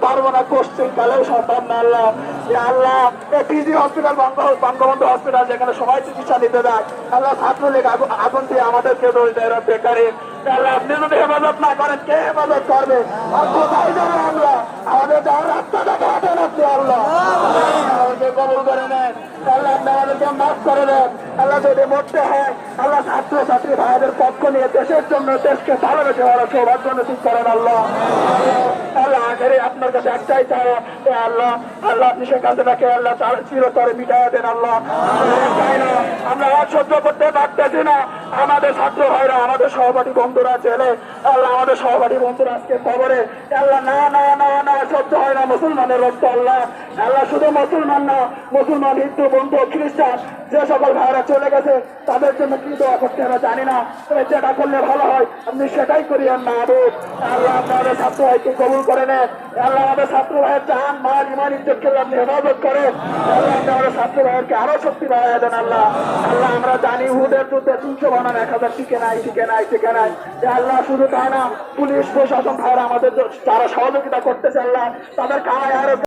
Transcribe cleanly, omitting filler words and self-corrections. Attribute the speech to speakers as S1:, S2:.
S1: পারবো না, কোশ্চেন কালেও সম্ভব না আল্লাহ। আল্লাহ পিজি হসপিটাল, বঙ্গবন্ধু হসপিটাল, যেখানে সবাই চিকিৎসা নিতে দেয় আল্লাহ, ছাত্রলীগ আগুন দিয়ে আমাদেরকে দোষ দেয় বেকারে। আল্লাহ আপনি যদি হেফাজত না করেন কে হেফাজত করবে? আর কোথায় যাবো আমরা? আমাদের যাওয়ার রাস্তাটা ঘাটেন আপনি আল্লাহ, আমাদেরকে কবুল করে নেন আল্লাহ, আপনি আমাদেরকে মাফ করে দেন আল্লাহ। যদি মরতে হয় আল্লাহ, ছাত্র ছাত্রী ভাইদের পক্ষ নিয়ে দেশের জন্য, দেশকে ভালোবেসে ওরা সৌভাগ্য নসিব করেন আল্লাহ। আল্লাহ আখেরে আপনার কাছে একটাই চাওয়া, আল্লাহ আল্লাহ আপনি শেখ হাসিনাকে আল্লাহ চিরতরে মিটাইয়া দেন আল্লাহ। চাই না, আমরা আর সহ্য করতে পারতেছি না। আমাদের ছাত্র ভাইরা, আমাদের সহপাঠী বন্ধুরা জেলে আল্লাহ, আমাদের সহপাঠী বন্ধুরা আজকে খবরে আল্লাহ, না না না না সহ্য হয় না। মুসলমানের রক্ত আল্লাহ, আল্লাহ শুধু মুসলমান না, মুসলমান, হিন্দু, বৌদ্ধ, খ্রিস্টান যে সকল ভাইরা চলে গেছে তাদের জন্য কি দোয়া করতে আমরা জানি না, তবে যেটা করলে ভালো হয় আপনি সেটাই করিয়েন না আবুদ। আল্লাহ আমাদের ছাত্র ভাইকে কবুল করে নেন আল্লাহ, আমাদের ছাত্র ভাইয়ের জান মাল ইমান ইজ্জতকে আপনি হেফাজত করেন আল্লাহ, আপনি আমাদের ছাত্র ভাইয়েরকে আরো শক্তি বাড়াই দেন আল্লাহ। আল্লাহ আমরা জানি হুদের যুদ্ধে 300 বানান 1000 টিকে নাই টিকে নাই টিকে নাই আল্লাহ। শুধু তাই না, পুলিশ প্রশাসন ভাইরা আমাদের যারা সহযোগিতা করতেছে আল্লাহ, তাদের কামায় আরো